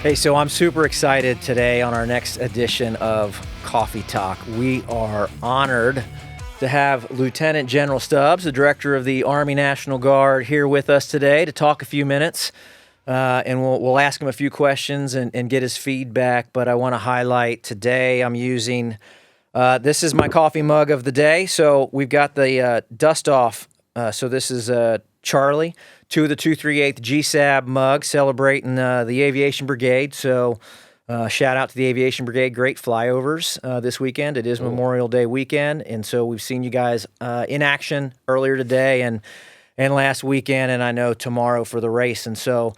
Hey, so I'm super excited today on our next edition of Coffee Talk. We are honored to have Lieutenant General Stubbs, the Director of the Army National Guard, here with us today to talk a few minutes. And we'll ask him a few questions and get his feedback. But I want to highlight today I'm using, this is my coffee mug of the day. So we've got the dust off. So this is Charlie, the 238th GSAB mug celebrating the Aviation Brigade. So shout out to the Aviation Brigade. Great flyovers this weekend. It is Memorial Day weekend. And so we've seen you guys in action earlier today and last weekend, and I know tomorrow for the race. And so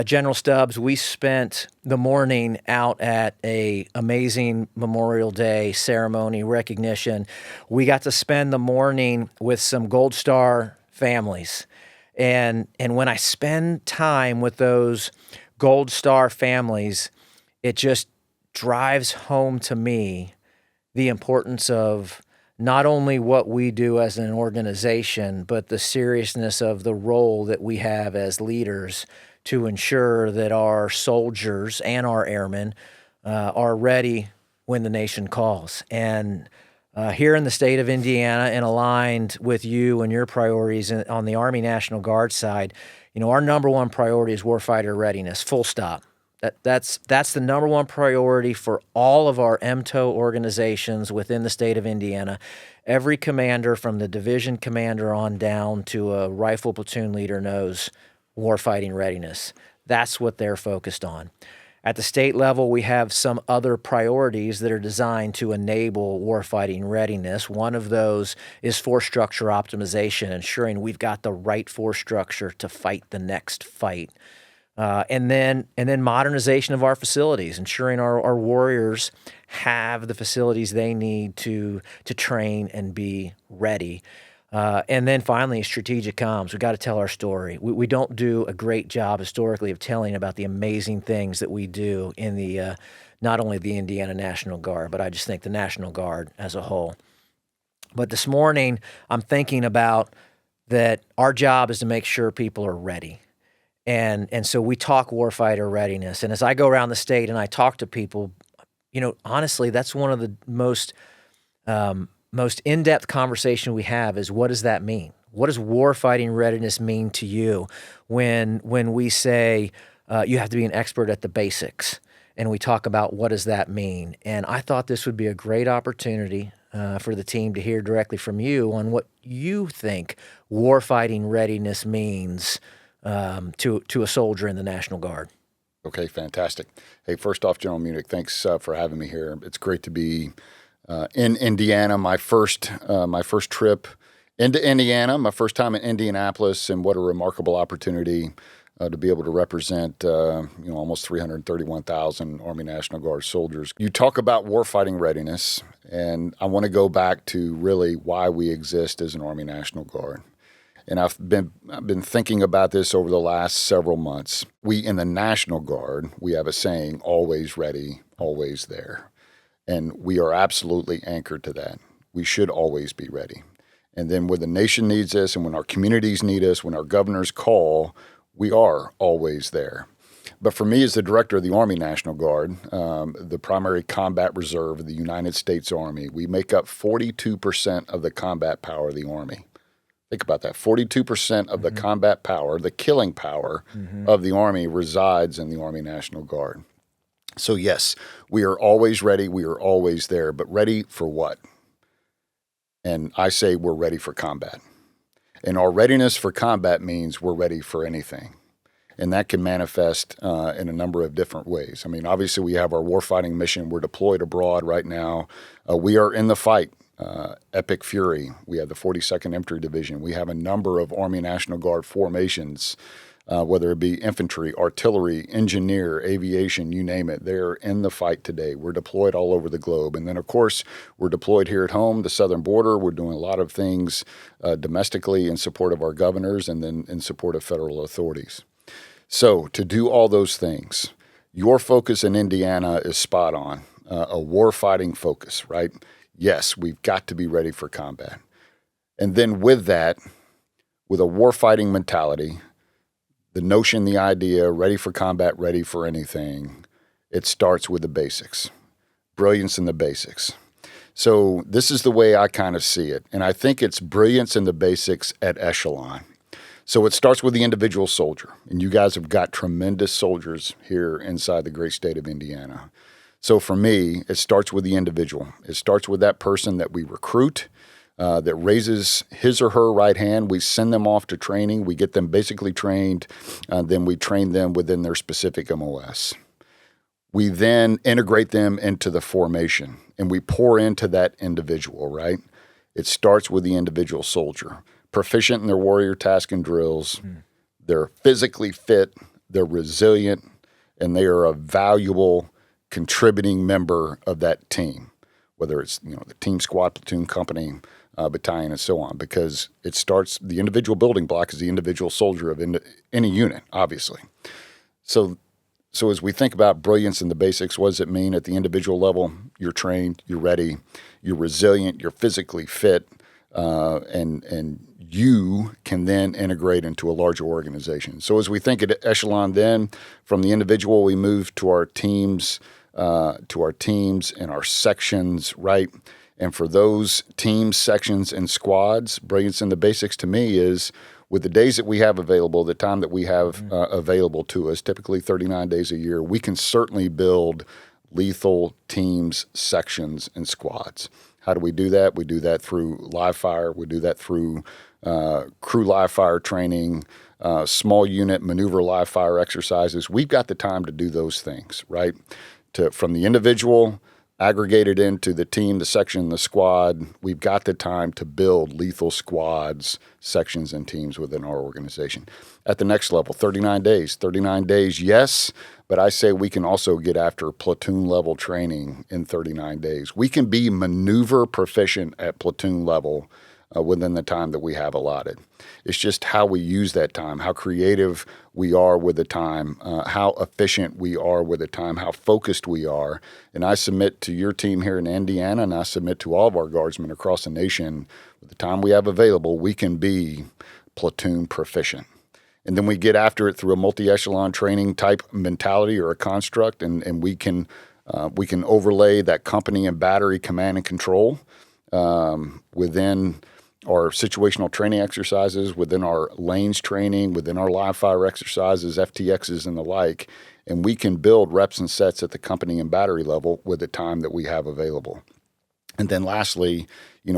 General Stubbs, we spent the morning out at a amazing Memorial Day ceremony recognition. We got to spend the morning with some Gold Star families. And when I spend time with those Gold Star families, it just drives home to me the importance of not only what we do as an organization, but the seriousness of the role that we have as leaders to ensure that our soldiers and our airmen are ready when the nation calls. And here in the state of Indiana, and aligned with you and your priorities on the Army National Guard side, you know, our number one priority is warfighter readiness, full stop. That's the number one priority for all of our MTO organizations within the state of Indiana. Every commander from the division commander on down to a rifle platoon leader knows warfighting readiness. That's what they're focused on. At the state level, we have some other priorities that are designed to enable warfighting readiness. One of those is force structure optimization, ensuring we've got the right force structure to fight the next fight. And then modernization of our facilities, ensuring our warriors have the facilities they need to train and be ready. And then finally, strategic comms. We've got to tell our story. We don't do a great job historically of telling about the amazing things that we do in the not only the Indiana National Guard, but I just think the National Guard as a whole. But this morning, I'm thinking about that our job is to make sure people are ready. And so we talk warfighter readiness. And as I go around the state and I talk to people, you know, honestly, that's one of the most in-depth conversation we have is, what does that mean? What does warfighting readiness mean to you when we say you have to be an expert at the basics? And we talk about what does that mean? And I thought this would be a great opportunity for the team to hear directly from you on what you think warfighting readiness means to a soldier in the National Guard. Okay, fantastic. Hey, first off, General Muennich, thanks for having me here. It's great to be in Indiana. My first trip into Indiana, my first time in Indianapolis, and what a remarkable opportunity to be able to represent almost 331,000 Army National Guard soldiers. You talk about warfighting readiness, and I want to go back to really why we exist as an Army National Guard. And I've been thinking about this over the last several months. We in the National Guard, we have a saying, always ready, always there. And we are absolutely anchored to that. We should always be ready. And then when the nation needs us and when our communities need us, when our governors call, we are always there. But for me as the director of the Army National Guard, the primary combat reserve of the United States Army, we make up 42% of the combat power of the Army. Think about that. 42% of the combat power, the killing power of the Army resides in the Army National Guard. So yes, we are always ready. We are always there, but ready for what? And I say we're ready for combat. And our readiness for combat means we're ready for anything. And that can manifest in a number of different ways. I mean, obviously we have our warfighting mission. We're deployed abroad right now. We are in the fight. Epic Fury. We have the 42nd Infantry Division. We have a number of Army National Guard formations, whether it be infantry, artillery, engineer, aviation, you name it. They're in the fight today. We're deployed all over the globe. And then, of course, we're deployed here at home, the southern border. We're doing a lot of things domestically in support of our governors and then in support of federal authorities. So to do all those things, your focus in Indiana is spot on, a warfighting focus, right? Yes, we've got to be ready for combat. And then with that, with a warfighting mentality, the notion, the idea, ready for combat, ready for anything, it starts with the basics. Brilliance in the basics. So this is the way I kind of see it. And I think it's brilliance in the basics at echelon. So it starts with the individual soldier. And you guys have got tremendous soldiers here inside the great state of Indiana. So for me, it starts with the individual. It starts with that person that we recruit, that raises his or her right hand. We send them off to training. We get them basically trained. Then we train them within their specific MOS. We then integrate them into the formation, and we pour into that individual, right? It starts with the individual soldier. Proficient in their warrior task and drills. They're physically fit. They're resilient, and they are a valuable contributing member of that team, whether it's the team, squad, platoon, company, battalion, and so on, because it starts, the individual building block is the individual soldier of any unit, obviously. So as we think about brilliance in the basics, what does it mean at the individual level? You're trained, you're ready, you're resilient, you're physically fit, and you can then integrate into a larger organization. So as we think at echelon, then from the individual, we move to our teams and our sections, right? And for those teams, sections, and squads, brilliance in the basics to me is, with the days that we have available, the time that we have available to us, typically 39 days a year, we can certainly build lethal teams, sections, and squads. How do we do that? We do that through live fire. We do that through crew live fire training, small unit maneuver live fire exercises. We've got the time to do those things, right? From the individual aggregated into the team, the section, the squad, we've got the time to build lethal squads, sections, and teams within our organization. At the next level, 39 days. 39 days, yes, but I say we can also get after platoon level training in 39 days. We can be maneuver proficient at platoon level within the time that we have allotted. It's just how we use that time, how creative we are with the time, how efficient we are with the time, how focused we are. And I submit to your team here in Indiana, and I submit to all of our guardsmen across the nation, with the time we have available, we can be platoon proficient. And then we get after it through a multi-echelon training type mentality or a construct, and we can overlay that company and battery command and control within our situational training exercises, within our lanes training, within our live fire exercises, FTXs, and the like, and we can build reps and sets at the company and battery level with the time that we have available. And then lastly,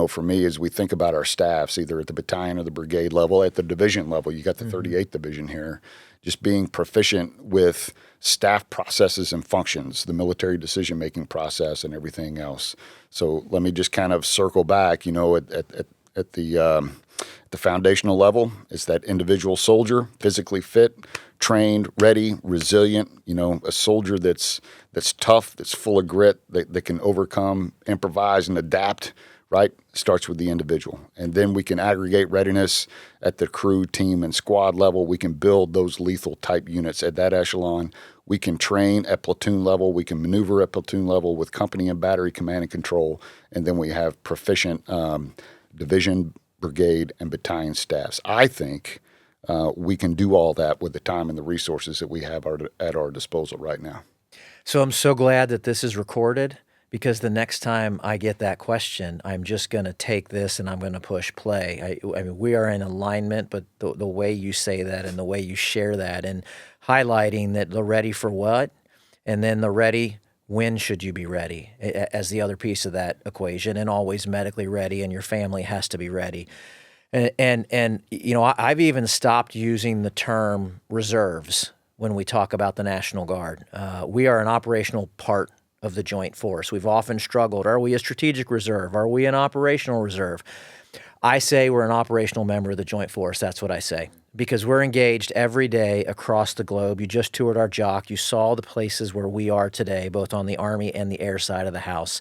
for me, as we think about our staffs, either at the battalion or the brigade level, at the division level, you got the 38th Division here, just being proficient with staff processes and functions, the military decision-making process and everything else. So let me just kind of circle back, at the foundational level, it's that individual soldier, physically fit, trained, ready, resilient, a soldier that's tough, that's full of grit, that can overcome, improvise, and adapt, right? Starts with the individual. And then we can aggregate readiness at the crew, team, and squad level. We can build those lethal type units at that echelon. We can train at platoon level. We can maneuver at platoon level with company and battery command and control. And then we have proficient division, brigade, and battalion staffs. I think we can do all that with the time and the resources that we have at our disposal right now. So I'm so glad that this is recorded, because the next time I get that question, I'm just going to take this and I'm going to push play. I mean, we are in alignment, but the way you say that and the way you share that and highlighting that the ready for what, and then the ready, when should you be ready as the other piece of that equation, and always medically ready, and your family has to be ready. And I've even stopped using the term reserves when we talk about the National Guard. We are an operational part of the Joint Force. We've often struggled. Are we a strategic reserve? Are we an operational reserve? I say we're an operational member of the Joint Force. That's what I say, because we're engaged every day across the globe. You just toured our JOC. You saw the places where we are today, both on the Army and the air side of the house.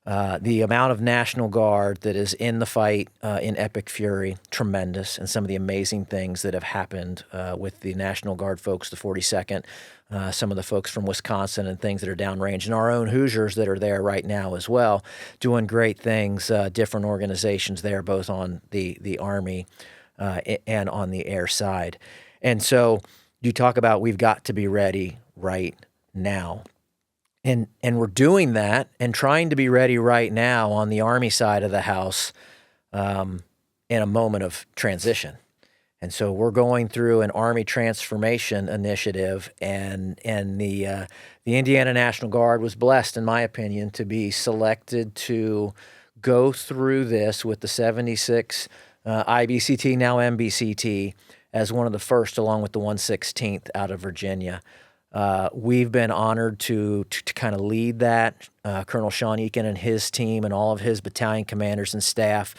The amount of National Guard that is in the fight in epic fury, tremendous, and some of the amazing things that have happened with the National Guard folks, the 42nd, some of the folks from Wisconsin and things that are downrange, and our own Hoosiers that are there right now as well, doing great things, different organizations there, both on the Army and on the air side. And so you talk about we've got to be ready right now. And we're doing that and trying to be ready right now on the Army side of the house in a moment of transition. And so we're going through an Army transformation initiative, and the Indiana National Guard was blessed, in my opinion, to be selected to go through this with the 76 IBCT, now MBCT, as one of the first, along with the 116th out of Virginia. We've been honored to kind of lead that. Colonel Sean Eakin and his team and all of his battalion commanders and staff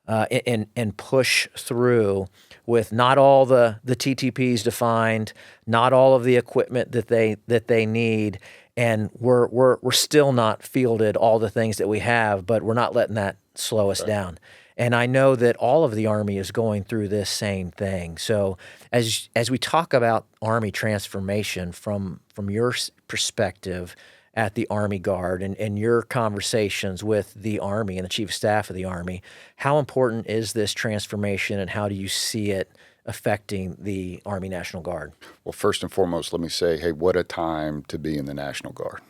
and push through with not all the TTPs defined, not all of the equipment that they need, and we're still not fielded all the things that we have, but we're not letting that slow us down. And I know that all of the Army is going through this same thing. So as we talk about Army transformation from your perspective at the Army Guard and your conversations with the Army and the Chief of Staff of the Army, how important is this transformation, and how do you see it affecting the Army National Guard? Well, first and foremost, let me say, hey, what a time to be in the National Guard,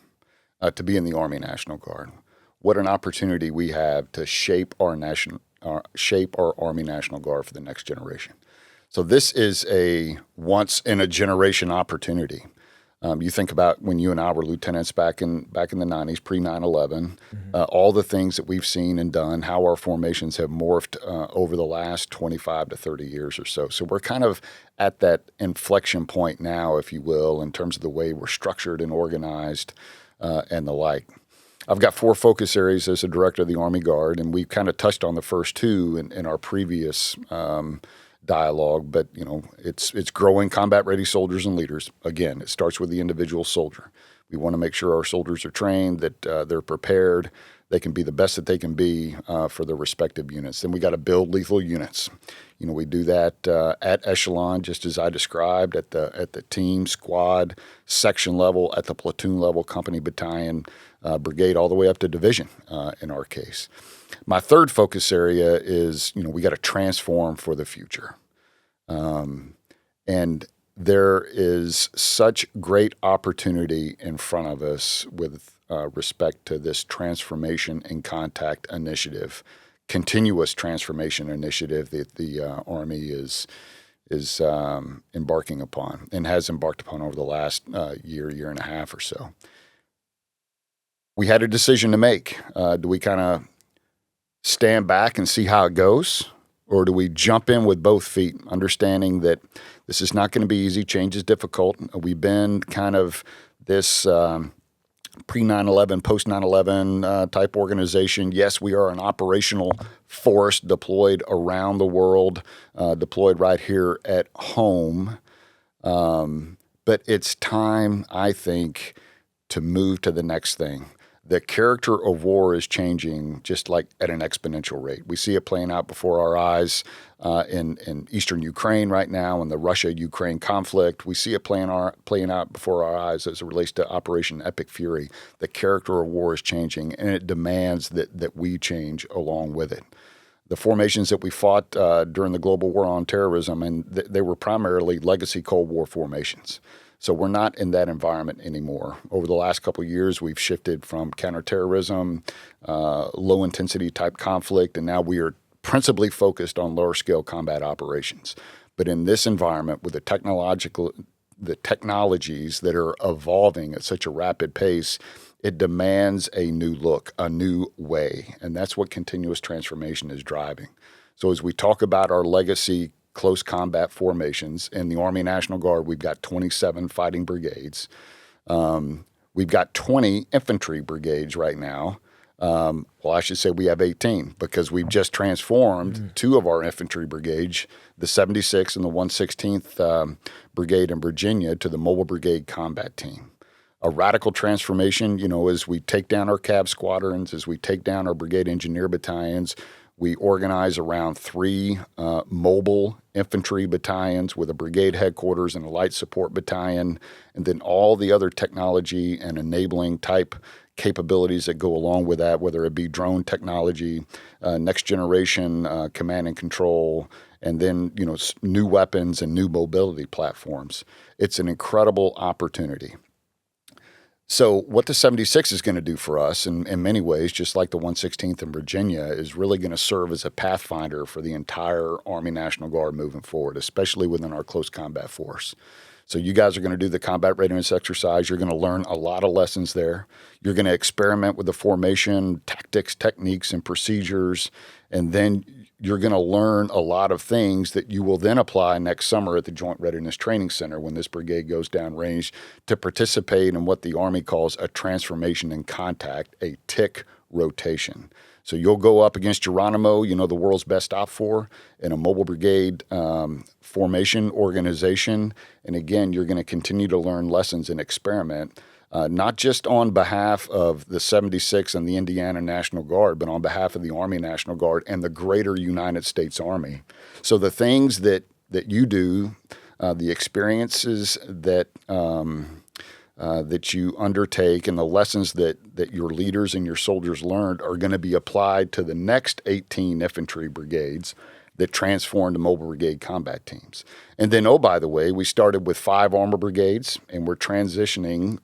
to be in the Army National Guard. What an opportunity we have to shape our Army National Guard for the next generation. So this is a once-in-a-generation opportunity. You think about when you and I were lieutenants back in the 90s, pre-9/11, all the things that we've seen and done, how our formations have morphed over the last 25 to 30 years or so. So we're kind of at that inflection point now, if you will, in terms of the way we're structured and organized and the like. I've got 4 focus areas as a director of the Army Guard, and we kind of touched on the first 2 in our previous dialogue, but it's growing combat-ready soldiers and leaders. Again, it starts with the individual soldier. We want to make sure our soldiers are trained, that they're prepared, they can be the best that they can be for their respective units. Then we got to build lethal units. We do that at echelon, just as I described, at the team, squad, section level, at the platoon level, company, battalion, brigade, all the way up to division in our case. My third focus area is, we got to transform for the future. And there is such great opportunity in front of us with respect to this transformation and contact initiative, continuous transformation initiative that the Army is embarking upon and has embarked upon over the last year and a half or so. We had a decision to make. Do we kind of stand back and see how it goes, or do we jump in with both feet, understanding that this is not going to be easy, change is difficult? We've been kind of this pre-9/11, post-9/11 type organization. Yes, we are an operational force deployed around the world, deployed right here at home. But it's time, I think, to move to the next thing. The character of war is changing just like at an exponential rate. We see it playing out before our eyes in eastern Ukraine right now in the Russia-Ukraine conflict. We see it playing out before our eyes as it relates to Operation Epic Fury. The character of war is changing, and it demands that we change along with it. The formations that we fought during the global war on terrorism, and they were primarily legacy Cold War formations. So we're not in that environment anymore. Over the last couple of years, we've shifted from counterterrorism, low-intensity type conflict, and now we are principally focused on lower-scale combat operations. But in this environment, with the technologies that are evolving at such a rapid pace, it demands a new look, a new way, and that's what continuous transformation is driving. So as we talk about our legacy close combat formations. In the Army National Guard, we've got 27 fighting brigades. We've got 20 infantry brigades right now. Well, I should say we have 18 because we've just transformed 2 of our infantry brigades, the 76th and the 116th Brigade in Virginia, to the Mobile Brigade Combat Team. A radical transformation, as we take down our CAV squadrons, as we take down our brigade engineer battalions. We organize around 3 mobile infantry battalions with a brigade headquarters and a light support battalion, and then all the other technology and enabling type capabilities that go along with that, whether it be drone technology, next generation command and control, and then new weapons and new mobility platforms. It's an incredible opportunity. So what the 76 is going to do for us in many ways, just like the 116th in Virginia, is really going to serve as a pathfinder for the entire Army National Guard moving forward, especially within our close combat force. So you guys are going to do the combat readiness exercise. You're going to learn a lot of lessons there. You're going to experiment with the formation, tactics, techniques, and procedures, and then you're going to learn a lot of things that you will then apply next summer at the Joint Readiness Training Center when this brigade goes downrange to participate in what the Army calls a transformation in contact, a TIC rotation. So you'll go up against Geronimo, the world's best op four, in a mobile brigade formation organization. And again, you're going to continue to learn lessons and experiment, not just on behalf of the 76 and the Indiana National Guard, but on behalf of the Army National Guard and the greater United States Army. So the things that you do, the experiences that you undertake and the lessons that your leaders and your soldiers learned are going to be applied to the next 18 infantry brigades that transformed to mobile brigade combat teams. And then, oh, by the way, we started with 5 armor brigades, and we're transforming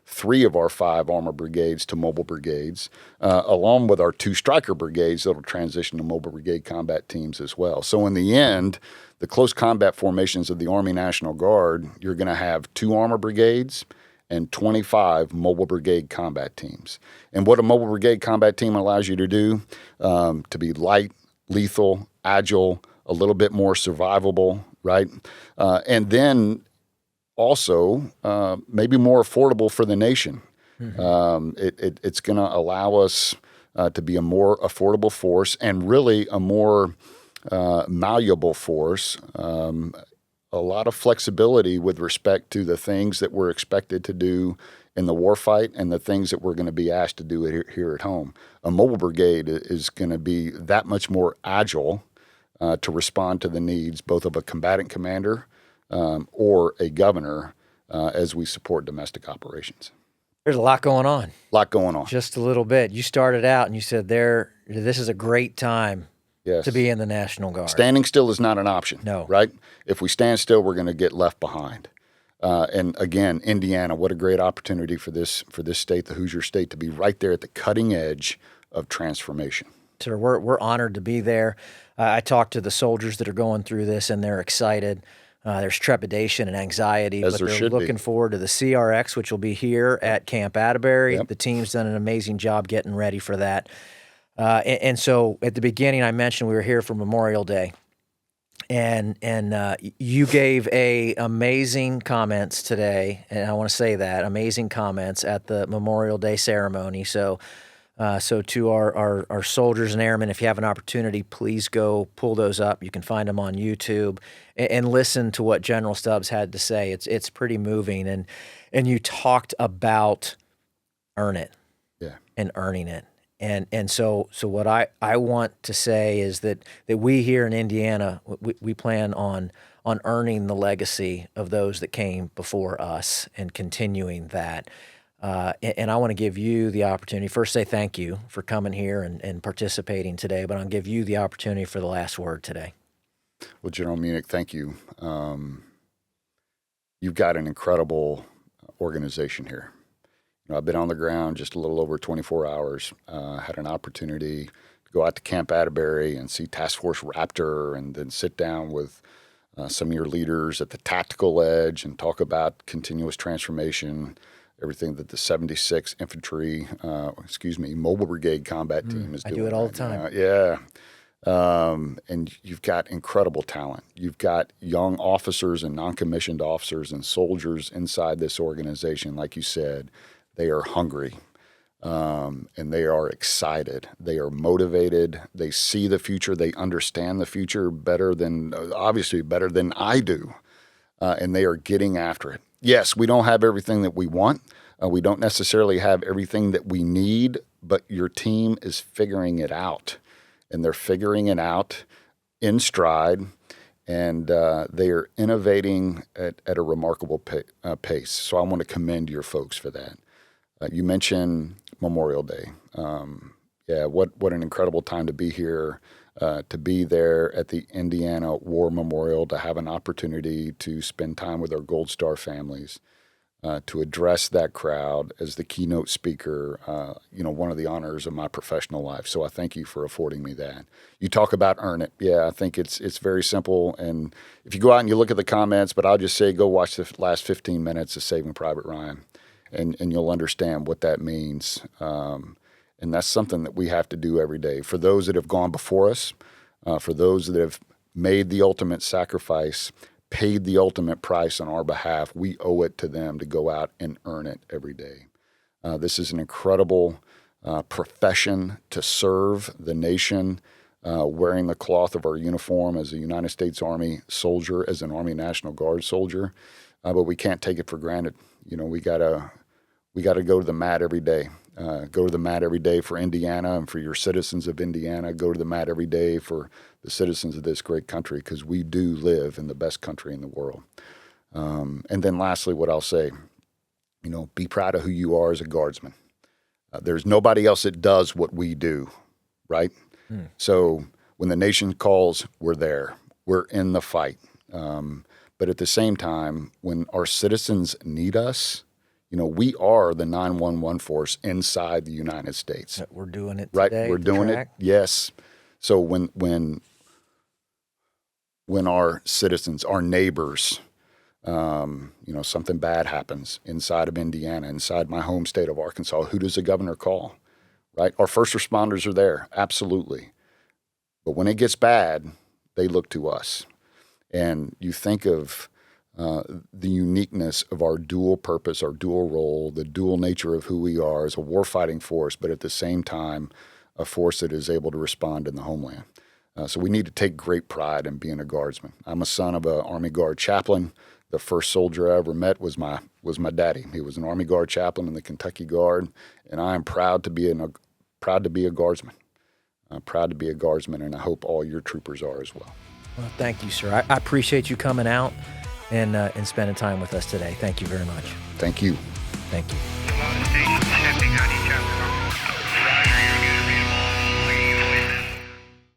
3 of our 5 armor brigades to mobile brigades, along with our 2 striker brigades that will transition to mobile brigade combat teams as well. So in the end, the close combat formations of the Army National Guard, you're going to have 2 armor brigades and 25 mobile brigade combat teams. And what a mobile brigade combat team allows you to do, to be light, lethal, agile, a little bit more survivable, right? And then also maybe more affordable for the nation. Mm-hmm. It's going to allow us to be a more affordable force and really a more malleable force, a lot of flexibility with respect to the things that we're expected to do in the warfight and the things that we're going to be asked to do here at home. A mobile brigade is going to be that much more agile to respond to the needs both of a combatant commander or a governor as we support domestic operations. There's a lot going on. Just a little bit. You started out and you said this is a great time to be in the National Guard. Standing still is not an option. No. Right? If we stand still, we're going to get left behind. And again, Indiana, what a great opportunity for this state, the Hoosier state, to be right there at the cutting edge of transformation. So we're honored to be there. I talked to the soldiers that are going through this, and they're excited. There's trepidation and anxiety, but they're looking forward to the CRX, which will be here at Camp Atterbury. Yep. The team's done an amazing job getting ready for that. And so at the beginning, I mentioned we were here for Memorial Day. And you gave amazing comments today, and I want to say that, amazing comments at the Memorial Day ceremony. So to our soldiers and airmen, if you have an opportunity, please go pull those up. You can find them on YouTube and listen to what General Stubbs had to say. It's pretty moving, and you talked about earn it, and earning it. And so what I want to say is that we here in Indiana, we plan on earning the legacy of those that came before us and continuing that. And I want to give you the opportunity, first say thank you for coming here and participating today, but I'll give you the opportunity for the last word today. Well, General Muennich, thank you. You've got an incredible organization here. I've been on the ground just a little over 24 hours, had an opportunity to go out to Camp Atterbury and see Task Force Raptor and then sit down with some of your leaders at the tactical edge and talk about continuous transformation, everything that the 76 Infantry, Mobile Brigade Combat Team is doing. I do it all the time. And you've got incredible talent. You've got young officers and non-commissioned officers and soldiers inside this organization, like you said. They are hungry, and they are excited. They are motivated. They see the future. They understand the future better than I do, and they are getting after it. Yes, we don't have everything that we want. We don't necessarily have everything that we need, but your team is figuring it out, and they're figuring it out in stride, and they are innovating at a remarkable pace. So I want to commend your folks for that. You mentioned Memorial Day. Yeah, what an incredible time to be here, to be there at the Indiana War Memorial, to have an opportunity to spend time with our Gold Star families, to address that crowd as the keynote speaker, one of the honors of my professional life. So I thank you for affording me that. You talk about earn it. Yeah, I think it's very simple. And if you go out and you look at the comments, but I'll just say go watch the last 15 minutes of Saving Private Ryan, and you'll understand what that means. And that's something that we have to do every day. For those that have gone before us, for those that have made the ultimate sacrifice, paid the ultimate price on our behalf, we owe it to them to go out and earn it every day. This is an incredible profession to serve the nation, wearing the cloth of our uniform as a United States Army soldier, as an Army National Guard soldier, but we can't take it for granted. We gotta go to the mat every day. Go to the mat every day for Indiana and for your citizens of Indiana. Go to the mat every day for the citizens of this great country, because we do live in the best country in the world. And then lastly, what I'll say, be proud of who you are as a Guardsman. There's nobody else that does what we do, right? So when the nation calls, we're there. We're in the fight. But at the same time, when our citizens need us, we are the 911 force inside the United States. We're doing it right? Today. We're doing it. Yes. So when our citizens, our neighbors, something bad happens inside of Indiana, inside my home state of Arkansas, who does the governor call? Right? Our first responders are there, absolutely. But when it gets bad, they look to us. And you think of the uniqueness of our dual purpose, our dual role, the dual nature of who we are as a warfighting force, but at the same time, a force that is able to respond in the homeland. So we need to take great pride in being a Guardsman. I'm a son of an Army Guard chaplain. The first soldier I ever met was my daddy. He was an Army Guard chaplain in the Kentucky Guard, and I am proud to be a Guardsman. I'm proud to be a Guardsman, and I hope all your troopers are as well. Well, thank you, sir. I appreciate you coming out and spending time with us today. Thank you very much. Thank you. Thank you. Stations stepping on each other.